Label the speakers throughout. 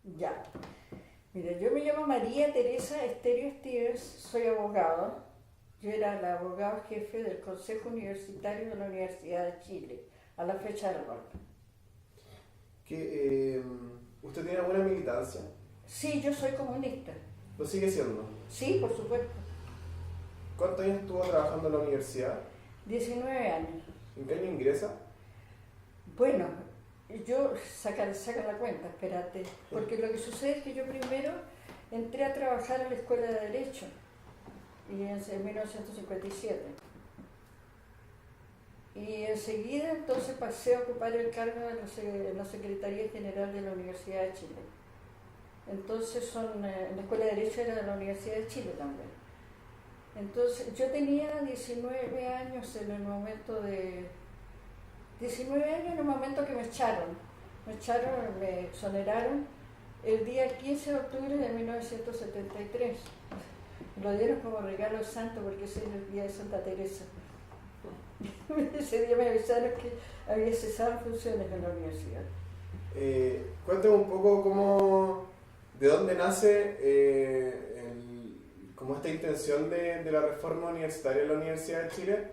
Speaker 1: Ya. Mira, yo me llamo María Teresa Esterio Stevens, soy abogado. Yo era la abogado jefe del Consejo Universitario de la Universidad de Chile, a la fecha del golpe.
Speaker 2: ¿Usted tiene alguna militancia?
Speaker 1: Sí, yo soy comunista.
Speaker 2: ¿Lo sigue siendo?
Speaker 1: Sí, por supuesto.
Speaker 2: ¿Cuántos años estuvo trabajando en la universidad?
Speaker 1: 19 años.
Speaker 2: ¿En qué año ingresa?
Speaker 1: Bueno, yo saca la cuenta, espérate. Porque lo que sucede es que yo primero entré a trabajar a la Escuela de Derecho y en 1957. Y enseguida entonces pasé a ocupar el cargo en la Secretaría General de la Universidad de Chile. Entonces en la Escuela de Derecho era de la Universidad de Chile también. Entonces yo tenía 19 años en el momento de... 19 años en el momento que me echaron. Me exoneraron el día 15 de octubre de 1973. Lo dieron como regalo santo porque ese es el día de Santa Teresa. Ese día me avisaron que había cesado funciones en la universidad.
Speaker 2: Cuéntame un poco de dónde nace como esta intención de la reforma universitaria en la Universidad de Chile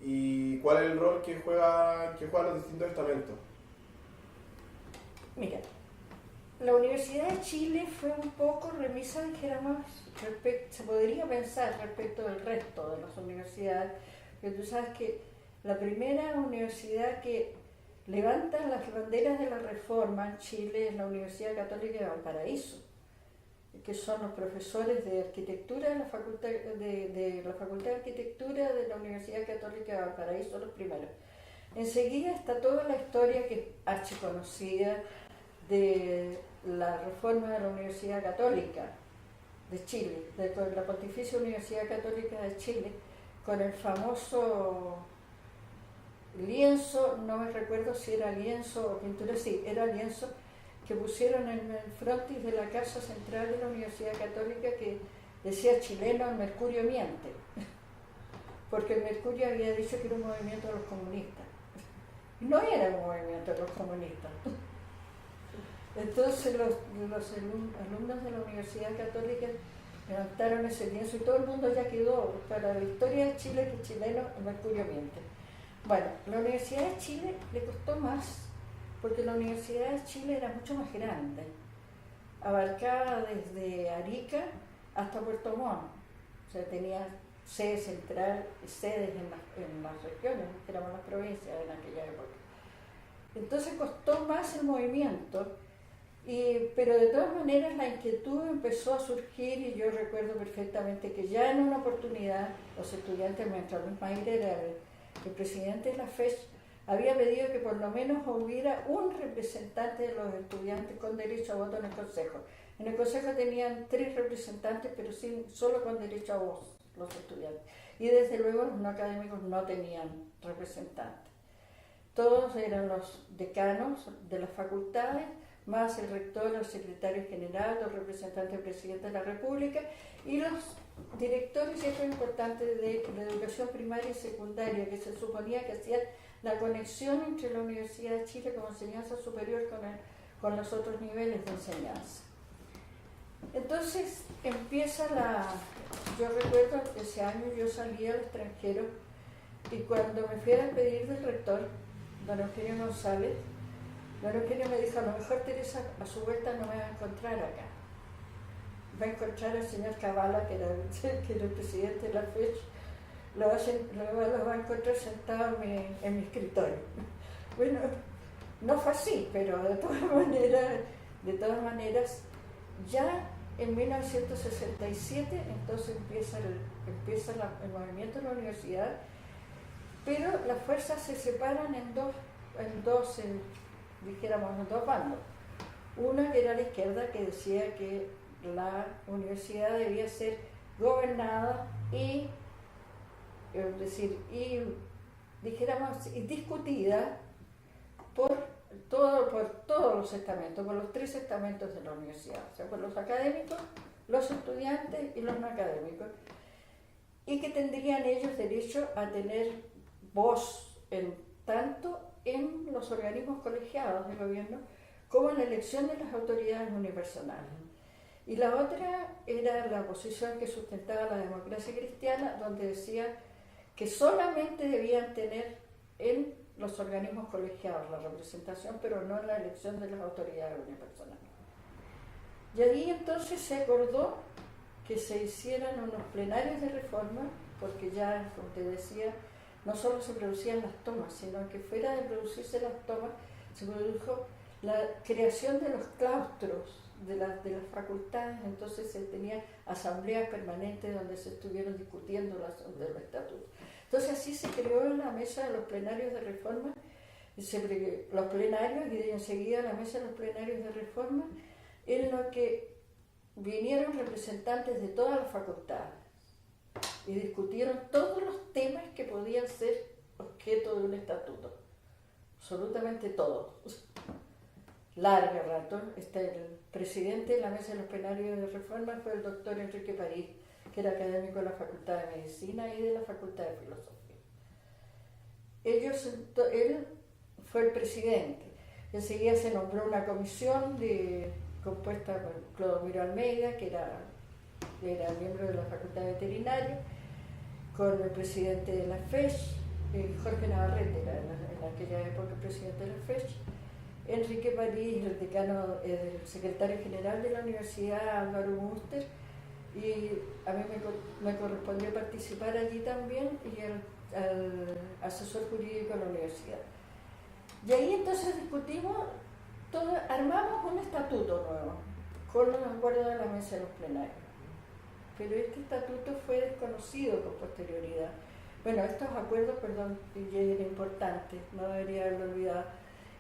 Speaker 2: y cuál es el rol que juegan los distintos estamentos.
Speaker 1: Mira, la Universidad de Chile fue un poco remisa, dijéramos, se podría pensar respecto del resto de las universidades, pero tú sabes que la primera universidad que levanta las banderas de la reforma en Chile es la Universidad Católica de Valparaíso, que son los profesores de arquitectura de la Facultad de Arquitectura de la Universidad Católica de Valparaíso, los primeros. Enseguida está toda la historia que es archiconocida de la reforma de la Universidad Católica de Chile, de la Pontificia Universidad Católica de Chile, con el famoso lienzo, no me recuerdo si era lienzo o pintura, sí, era lienzo, que pusieron en el frontis de la Casa Central de la Universidad Católica que decía chileno, el Mercurio miente, porque el Mercurio había dicho que era un movimiento de los comunistas. No era un movimiento de los comunistas. Entonces los alumnos de la Universidad Católica levantaron ese lienzo y todo el mundo ya quedó para la historia de Chile que chileno, el Mercurio miente. Bueno, la Universidad de Chile le costó más porque la Universidad de Chile era mucho más grande, abarcaba desde Arica hasta Puerto Montt, o sea, tenía sede central y sedes en las regiones, que éramos las provincias en aquella época. Entonces costó más el movimiento, pero de todas maneras la inquietud empezó a surgir y yo recuerdo perfectamente que ya en una oportunidad los estudiantes, mientras Luis Maire era el presidente de la FES, había pedido que por lo menos hubiera un representante de los estudiantes con derecho a voto en el Consejo. En el Consejo tenían 3 representantes, pero solo con derecho a voz los estudiantes. Y desde luego los no académicos no tenían representantes. Todos eran los decanos de las facultades, más el rector, el secretario general, los representantes del presidente de la República y los directores, y esto es importante, de la educación primaria y secundaria, que se suponía que hacían la conexión entre la Universidad de Chile como enseñanza superior con los otros niveles de enseñanza. Entonces yo recuerdo que ese año yo salí al extranjero y cuando me fui a despedir del rector, don Eugenio González, don Eugenio me dijo, a lo mejor Teresa a su vuelta no me va a encontrar acá. Va a encontrar al señor Cavala, que era el presidente de la FECH, lo va a encontrar sentado en mi escritorio. Bueno, no fue así, pero de todas maneras, ya en 1967 entonces empieza el movimiento de la universidad, pero las fuerzas se separan en dos bandos. Una que era la izquierda, que decía que la universidad debía ser gobernada y discutida por todos los estamentos, por los 3 estamentos de la universidad, o sea, por los académicos, los estudiantes y los no académicos, y que tendrían ellos derecho a tener voz tanto en los organismos colegiados del gobierno como en la elección de las autoridades unipersonales. Y la otra era la posición que sustentaba la democracia cristiana, donde decía que solamente debían tener en los organismos colegiados la representación, pero no en la elección de las autoridades unipersonales. Y ahí entonces se acordó que se hicieran unos plenarios de reforma, porque ya, como te decía, no solo se producían las tomas, sino que fuera de producirse las tomas, se produjo la creación de los claustros de las facultades. Entonces se tenían asambleas permanentes donde se estuvieron discutiendo los estatutos. Entonces así se creó en la mesa de los plenarios de reforma, los plenarios, y enseguida la mesa de los plenarios de reforma, en lo que vinieron representantes de todas las facultades y discutieron todos los temas que podían ser objeto de un estatuto, absolutamente todos. Largo rato. El presidente de la mesa de los plenarios de reforma fue el doctor Enrique París, que era académico de la Facultad de Medicina y de la Facultad de Filosofía. Él fue el presidente. Enseguida se nombró una comisión compuesta por Clodomiro Almeida, que era miembro de la Facultad Veterinaria, con el presidente de la FESH, Jorge Navarrete, era en aquella época el presidente de la FESH, Enrique París, el decano, el secretario general de la Universidad, Álvaro Muster, y a mí me correspondió participar allí también, y el asesor jurídico de la universidad. Y ahí entonces discutimos, armamos un estatuto nuevo, con los acuerdos de la mesa de los plenarios. Pero este estatuto fue desconocido con posterioridad. Bueno, estos acuerdos, perdón, ya era importante, no debería haberlo olvidado.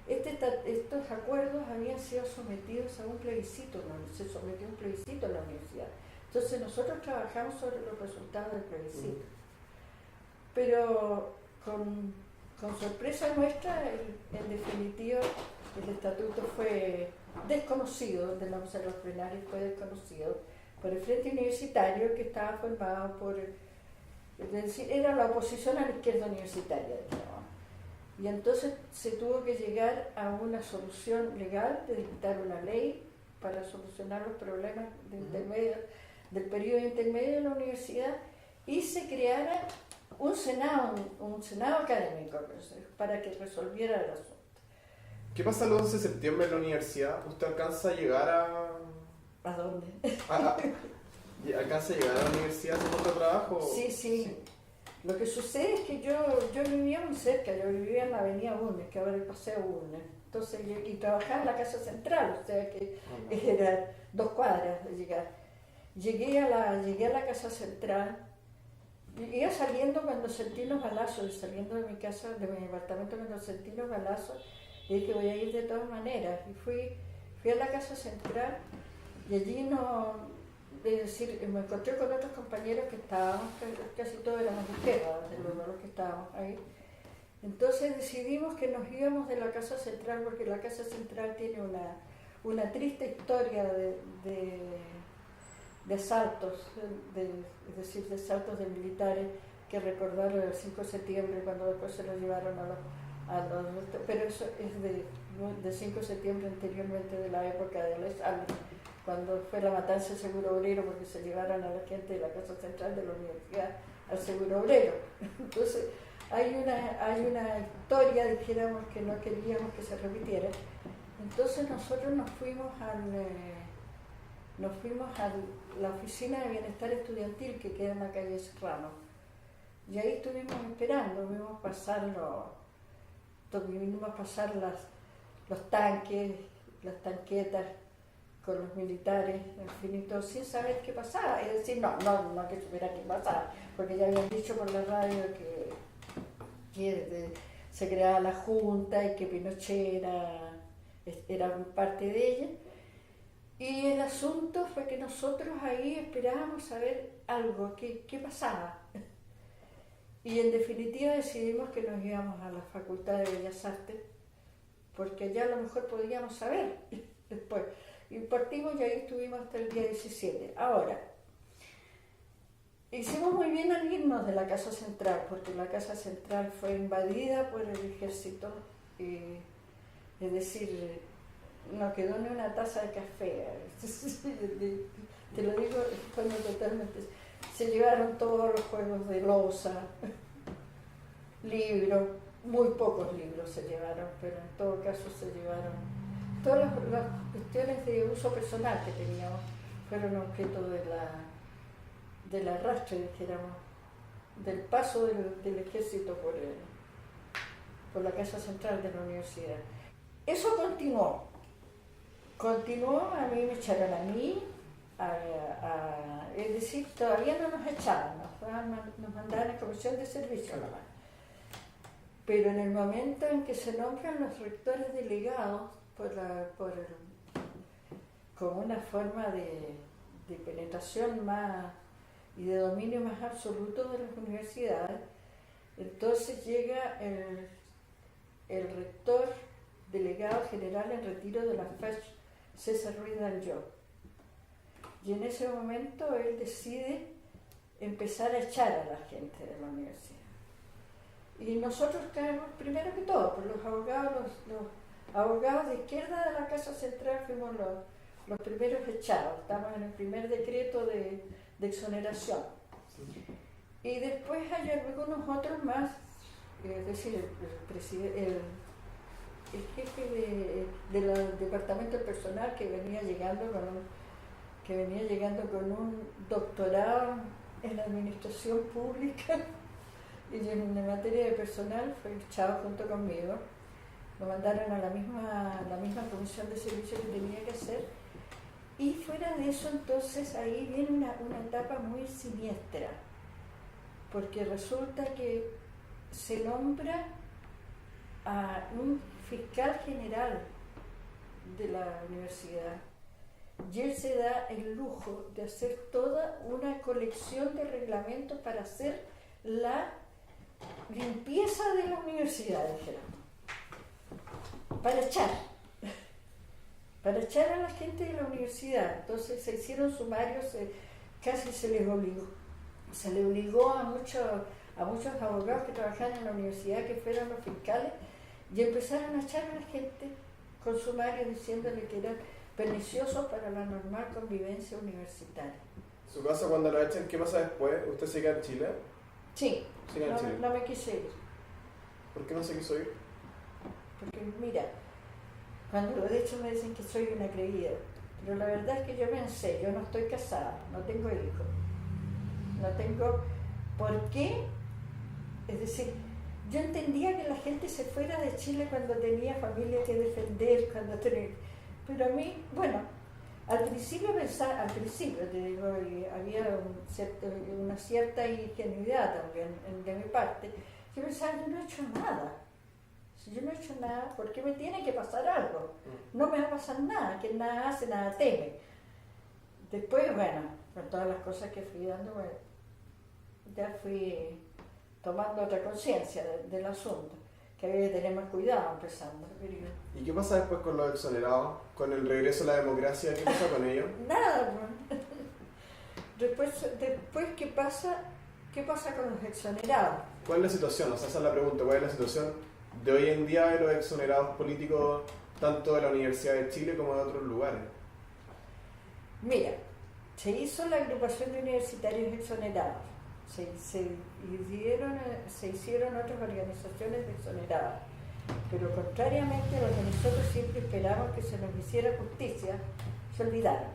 Speaker 1: Estos acuerdos habían sido sometidos a un plebiscito, ¿no? Se sometió a un plebiscito en la universidad. Entonces nosotros trabajamos sobre los resultados del plebiscito. Pero con sorpresa nuestra, en definitiva, el estatuto fue desconocido, de la mesa de los plenarios fue desconocido por el Frente Universitario, que estaba formado por, es decir, era la oposición a la izquierda universitaria, digamos. Y entonces se tuvo que llegar a una solución legal de dictar una ley para solucionar los problemas del periodo intermedio de la universidad, y se creara un senado académico para que resolviera el asunto.
Speaker 2: ¿Qué pasa el 11 de septiembre en la universidad? ¿Usted alcanza a llegar
Speaker 1: ¿A dónde?
Speaker 2: ¿Alcanza a llegar a la universidad haciendo otro trabajo?
Speaker 1: Sí. Lo que sucede es que yo vivía muy cerca, yo vivía en la avenida Bulnes, que ahora el Paseo Bulnes. Entonces, y trabajaba en la Casa Central, o sea que eran 2 cuadras de llegar. Llegué a la Casa Central, iba saliendo cuando sentí los balazos, saliendo de mi casa, de mi departamento, cuando sentí los balazos, y dije, voy a ir de todas maneras. Y fui a la Casa Central, y allí me encontré con otros compañeros que estábamos, casi todos éramos de izquierda, los que estábamos ahí. Entonces decidimos que nos íbamos de la Casa Central, porque la Casa Central tiene una triste historia de asaltos, es decir, de asaltos de militares que recordaron el 5 de septiembre, cuando después se los llevaron pero eso es de 5 de septiembre, anteriormente, de la época de Les Allen, cuando fue la matanza del Seguro Obrero, porque se llevaron a la gente de la Casa Central de la Universidad al Seguro Obrero. Entonces hay una historia, dijéramos, que no queríamos que se repitiera. Entonces nosotros nos fuimos a la oficina de bienestar estudiantil que queda en la calle Serrano, y ahí estuvimos esperando, vimos pasar los tanques, las tanquetas con los militares, en fin, y todo, sin saber qué pasaba. Es decir, no que supiera qué pasaba, porque ya habían dicho por la radio que se creaba la Junta y que Pinochet era parte de ella. Y el asunto fue que nosotros ahí esperábamos saber algo, qué pasaba. Y en definitiva decidimos que nos íbamos a la Facultad de Bellas Artes, porque allá a lo mejor podíamos saber después. Y partimos, y ahí estuvimos hasta el día 17. Ahora, hicimos muy bien al irnos de la Casa Central, porque la Casa Central fue invadida por el ejército, es decir, no quedó ni una taza de café. Te lo digo cuando totalmente. Se llevaron todos los juegos de loza, libros, muy pocos libros se llevaron, pero en todo caso se llevaron. Todas las cuestiones de uso personal que teníamos fueron objeto del arrastre, dijéramos, del paso del ejército por la casa central de la universidad. Eso continuó, a mí me echaron a mí, es decir, todavía no nos echaban, nos mandaban a comisión de servicio nomás. Pero en el momento en que se nombran los rectores delegados con una forma de penetración más y de dominio más absoluto de las universidades, entonces llega el rector delegado general en retiro de la FESH, César Ruiz Danjó. Y en ese momento él decide empezar a echar a la gente de la universidad. Y nosotros caemos primero que todo, por los abogados de izquierda de la Casa Central fuimos los primeros echados, estamos en el primer decreto de exoneración. Y después hay algunos otros más, es decir, el jefe del departamento personal que venía llegando con un doctorado en administración pública y en materia de personal fue echado junto conmigo. Lo mandaron a la misma comisión de servicio que tenía que hacer. Y fuera de eso, entonces, ahí viene una etapa muy siniestra, porque resulta que se nombra a un fiscal general de la universidad y él se da el lujo de hacer toda una colección de reglamentos para hacer la limpieza de la universidad, dijéramos, para echar a la gente de la universidad. Entonces se hicieron sumarios, casi se le obligó a muchos abogados que trabajaban en la universidad, que fueron los fiscales, y empezaron a echar a la gente con sumarios diciéndole que eran perniciosos para la normal convivencia universitaria.
Speaker 2: ¿Su caso cuando lo echan, qué pasa después? ¿Usted se queda en Chile?
Speaker 1: Sí, no me quise ir.
Speaker 2: ¿Por qué no se quiso ir?
Speaker 1: Porque mira, cuando de hecho me dicen que soy una creída, pero la verdad es que yo pensé, yo no estoy casada, no tengo hijos, no tengo por qué, es decir, yo entendía que la gente se fuera de Chile cuando tenía familia que defender, pero a mí, bueno, al principio te digo, había una cierta ingenuidad también de mi parte. Yo pensaba, yo no he hecho nada. Si yo no he hecho nada, ¿por qué me tiene que pasar algo? No me va a pasar nada, que nada hace, nada teme. Después, bueno, con todas las cosas que fui dando, bueno, ya fui tomando otra conciencia del asunto, que había que tener más cuidado empezando.
Speaker 2: ¿Y qué pasa después con los exonerados? ¿Con el regreso a la democracia? ¿Qué pasa con ellos?
Speaker 1: Nada, después ¿qué pasa con los exonerados?
Speaker 2: ¿Cuál es la situación? O sea, esa es la pregunta. ¿Cuál es la situación de hoy en día de los exonerados políticos, tanto de la Universidad de Chile como de otros lugares?
Speaker 1: Mira, se hizo la agrupación de universitarios exonerados, se hicieron otras organizaciones de exonerados, pero contrariamente a lo que nosotros siempre esperamos que se nos hiciera justicia, se olvidaron.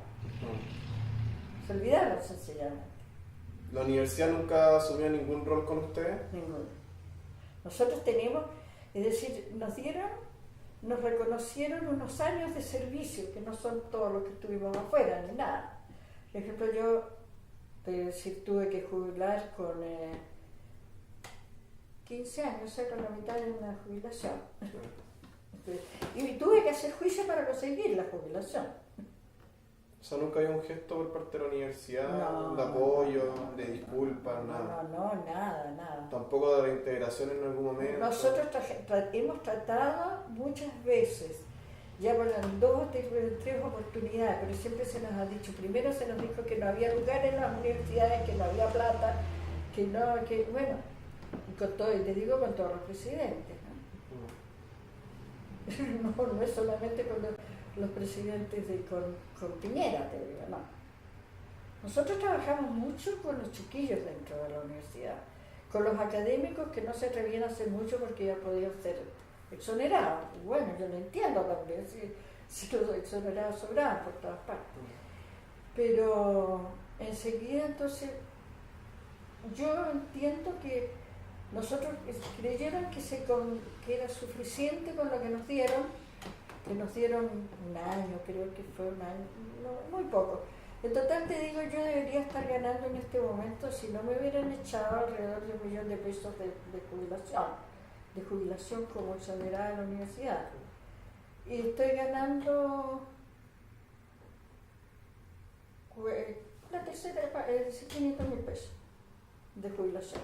Speaker 1: Se olvidaron sencillamente.
Speaker 2: ¿La universidad nunca asumió ningún rol con ustedes?
Speaker 1: Ninguno. Nosotros tenemos, es decir, nos reconocieron unos años de servicio, que no son todos los que estuvimos afuera, ni nada. Por ejemplo, yo tuve que jubilar con 15 años, o sea, con la mitad de una jubilación. Y tuve que hacer juicio para conseguir la jubilación.
Speaker 2: O sea, nunca había un gesto por parte de la universidad,
Speaker 1: No,
Speaker 2: de apoyo, de disculpas, nada.
Speaker 1: No, nada.
Speaker 2: Tampoco de reintegración en algún momento.
Speaker 1: Nosotros hemos tratado muchas veces, ya por las 2 o 3 oportunidades, pero siempre se nos ha dicho, primero se nos dijo que no había lugar en las universidades, que no había plata, bueno, y te digo con todos los presidentes, ¿no? No es solamente con los presidentes con Piñera, te digo, no. Nosotros trabajamos mucho con los chiquillos dentro de la universidad, con los académicos que no se atrevían a hacer mucho porque ya podían ser exonerados. Y bueno, yo lo entiendo también, si los exonerados sobraban por todas partes. Pero enseguida entonces, yo entiendo que nosotros creyeron que era suficiente con lo que nos dieron un año, creo que fue un año, no, muy poco. En total te digo, yo debería estar ganando en este momento, si no me hubieran echado alrededor de 1 millón de pesos de jubilación como exonerada en la universidad. Y estoy ganando la tercera, 500.000 pesos de jubilación.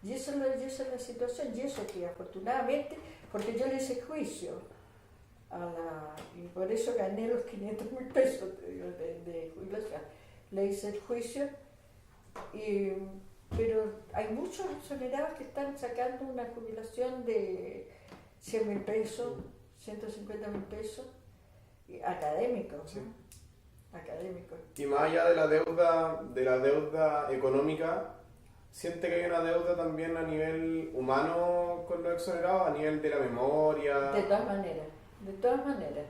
Speaker 1: Y esa es la situación, y eso que afortunadamente, porque yo le hice juicio y por eso gané los 500.000 pesos de jubilación. Le hice el juicio, pero hay muchos exonerados que están sacando una jubilación de 100.000 pesos, 150.000 pesos, académicos,
Speaker 2: sí.
Speaker 1: ¿no? Académicos.
Speaker 2: Y más allá de la deuda económica, ¿siente que hay una deuda también a nivel humano con los exonerados, a nivel de la memoria?
Speaker 1: De todas maneras.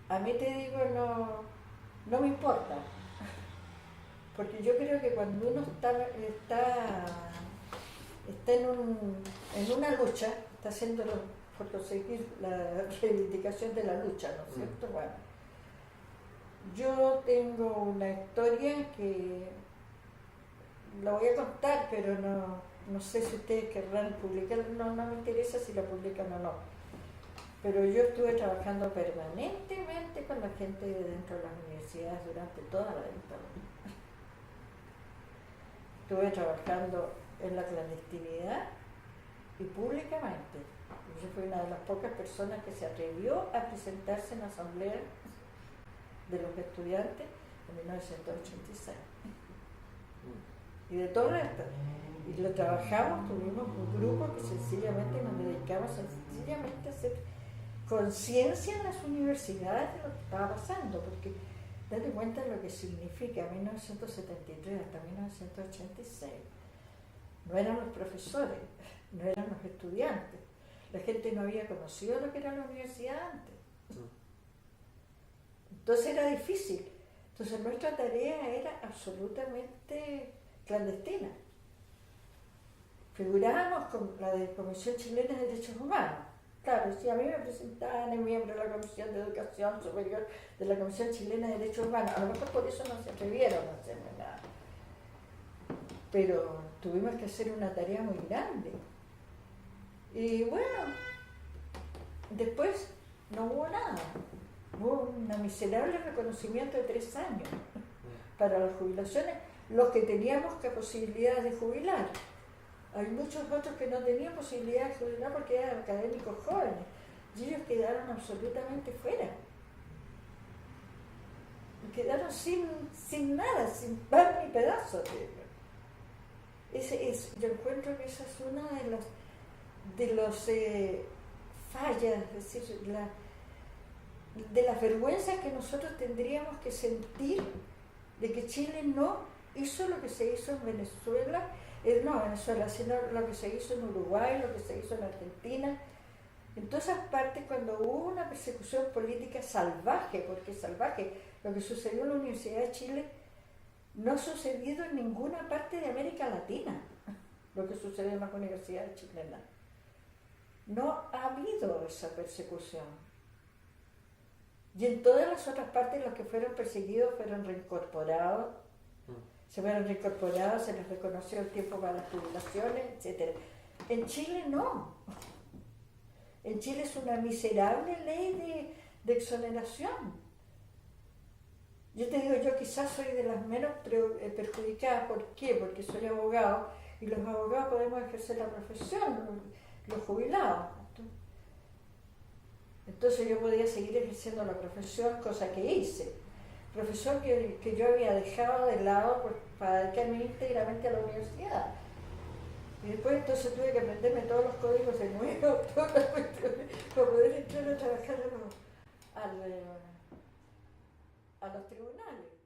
Speaker 1: A mí te digo, no me importa. Porque yo creo que cuando uno está en una lucha, está haciendo por conseguir la reivindicación de la lucha, ¿no es cierto? Bueno, yo tengo una historia que la voy a contar, pero no sé si ustedes querrán publicarla, no me interesa si la publican o no. Pero yo estuve trabajando permanentemente con la gente de dentro de las universidades durante toda la dictadura. Estuve trabajando en la clandestinidad y públicamente. Yo fui una de las pocas personas que se atrevió a presentarse en la asamblea de los estudiantes en 1986. Y de todo esto. Y lo trabajamos, tuvimos un grupo que sencillamente nos dedicamos sencillamente a hacer conciencia en las universidades de lo que estaba pasando, porque date cuenta de lo que significa 1973 hasta 1986. No eran los profesores, no eran los estudiantes. La gente no había conocido lo que era la universidad antes. Entonces era difícil. Entonces nuestra tarea era absolutamente clandestina. Figurábamos con la de Comisión Chilena de Derechos Humanos. Claro, si a mí me presentaban en miembro de la Comisión de Educación Superior de la Comisión Chilena de Derechos Humanos, a lo mejor por eso no se atrevieron a hacerme nada. Pero tuvimos que hacer una tarea muy grande. Y bueno, después no hubo nada. Hubo un miserable reconocimiento de 3 años para las jubilaciones, los que teníamos posibilidades de jubilar. Hay muchos otros que no tenían posibilidad de jubilar porque eran académicos jóvenes y ellos quedaron absolutamente fuera. Quedaron sin nada, sin pan ni pedazo. Yo encuentro que esa es una de los fallas, es decir, de las vergüenzas que nosotros tendríamos que sentir de que Chile no hizo lo que se hizo en Venezuela, sino lo que se hizo en Uruguay, lo que se hizo en Argentina, en todas esas partes cuando hubo una persecución política salvaje, porque salvaje, lo que sucedió en la Universidad de Chile no ha sucedido en ninguna parte de América Latina, lo que sucedió en las universidades chilenas. No ha habido esa persecución. Y en todas las otras partes los que fueron perseguidos fueron reincorporados, se les reconoció el tiempo para las jubilaciones, etc. En Chile no. En Chile es una miserable ley de exoneración. Yo te digo, yo quizás soy de las menos perjudicadas. ¿Por qué? Porque soy abogado y los abogados podemos ejercer la profesión, los jubilados. Entonces yo podía seguir ejerciendo la profesión, cosa que hice. Profesión que yo había dejado de lado para dedicarme íntegramente a la universidad. Y después entonces tuve que aprenderme todos los códigos de nuevo, todas las cuestiones, para poder entrar a trabajar a los tribunales.